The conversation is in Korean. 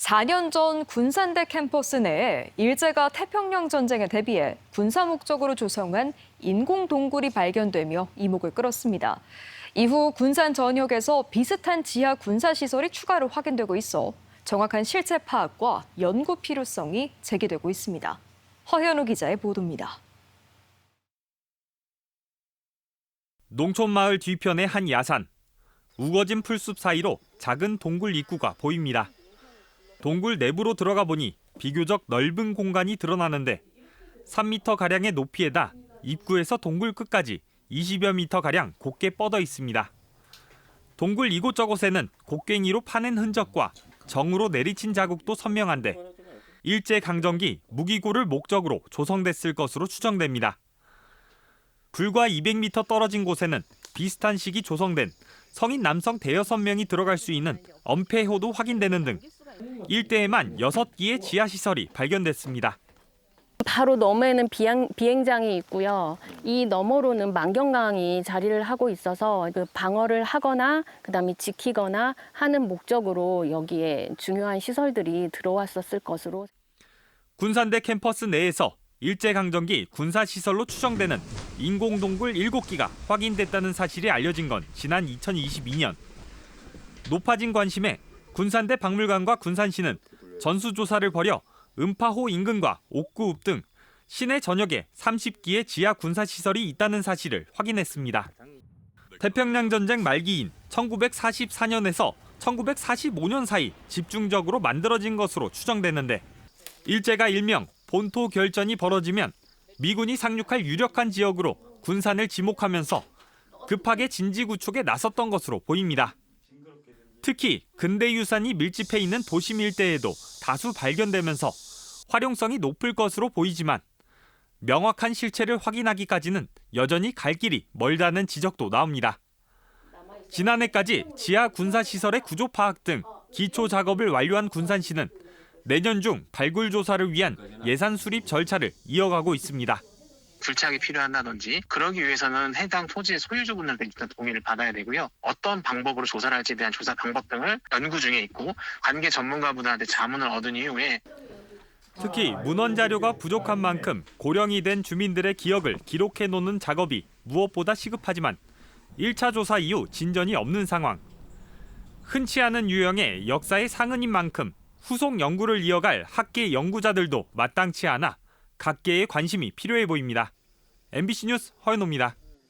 4년 전 군산대 캠퍼스 내에 일제가 태평양 전쟁에 대비해 군사 목적으로 조성한 인공 동굴이 발견되며 이목을 끌었습니다. 이후 군산 전역에서 비슷한 지하 군사 시설이 추가로 확인되고 있어 정확한 실체 파악과 연구 필요성이 제기되고 있습니다. 허현우 기자의 보도입니다. 농촌마을 뒤편의 한 야산. 우거진 풀숲 사이로 작은 동굴 입구가 보입니다. 동굴 내부로 들어가 보니 비교적 넓은 공간이 드러나는데 3m가량의 높이에다 입구에서 동굴 끝까지 20여 미터가량 곱게 뻗어 있습니다. 동굴 이곳저곳에는 곡괭이로 파낸 흔적과 정으로 내리친 자국도 선명한데 일제강점기 무기고를 목적으로 조성됐을 것으로 추정됩니다. 불과 200m 떨어진 곳에는 비슷한 시기 조성된 성인 남성 대여섯 명이 들어갈 수 있는 엄폐호도 확인되는 등 일대에만 6기의 지하시설이 발견됐습니다. 바로 너머에는 비행장이 있고요. 이 너머로는 만경강이 자리를 하고 있어서 그 방어를 하거나 그다음에 지키거나 하는 목적으로 여기에 중요한 시설들이 들어왔었을 것으로. 군산대 캠퍼스 내에서 일제강점기 군사시설로 추정되는 인공동굴 7기가 확인됐다는 사실이 알려진 건 지난 2022년. 높아진 관심에 군산대 박물관과 군산시는 전수조사를 벌여 음파호 인근과 옥구읍 등 시내 전역에 30기의 지하 군사시설이 있다는 사실을 확인했습니다. 태평양 전쟁 말기인 1944년에서 1945년 사이 집중적으로 만들어진 것으로 추정되는데 일제가 일명 본토 결전이 벌어지면 미군이 상륙할 유력한 지역으로 군산을 지목하면서 급하게 진지 구축에 나섰던 것으로 보입니다. 특히 근대 유산이 밀집해 있는 도심 일대에도 다수 발견되면서 활용성이 높을 것으로 보이지만 명확한 실체를 확인하기까지는 여전히 갈 길이 멀다는 지적도 나옵니다. 지난해까지 지하 군사시설의 구조 파악 등 기초 작업을 완료한 군산시는 내년 중 발굴 조사를 위한 예산 수립 절차를 이어가고 있습니다. 불착이 필요하다든지 그러기 위해서는 해당 토지의 소유주분들께 일단 동의를 받아야 되고요. 어떤 방법으로 조사를 할지에 대한 조사 방법 등을 연구 중에 있고 관계 전문가분들한테 자문을 얻은 이후에 특히 문헌 자료가 부족한 만큼 고령이 된 주민들의 기억을 기록해 놓는 작업이 무엇보다 시급하지만 1차 조사 이후 진전이 없는 상황. 흔치 않은 유형의 역사의 상흔인 만큼 후속 연구를 이어갈 학계 연구자들도 마땅치 않아 각계의 관심이 필요해 보입니다. MBC 뉴스 허연호입니다.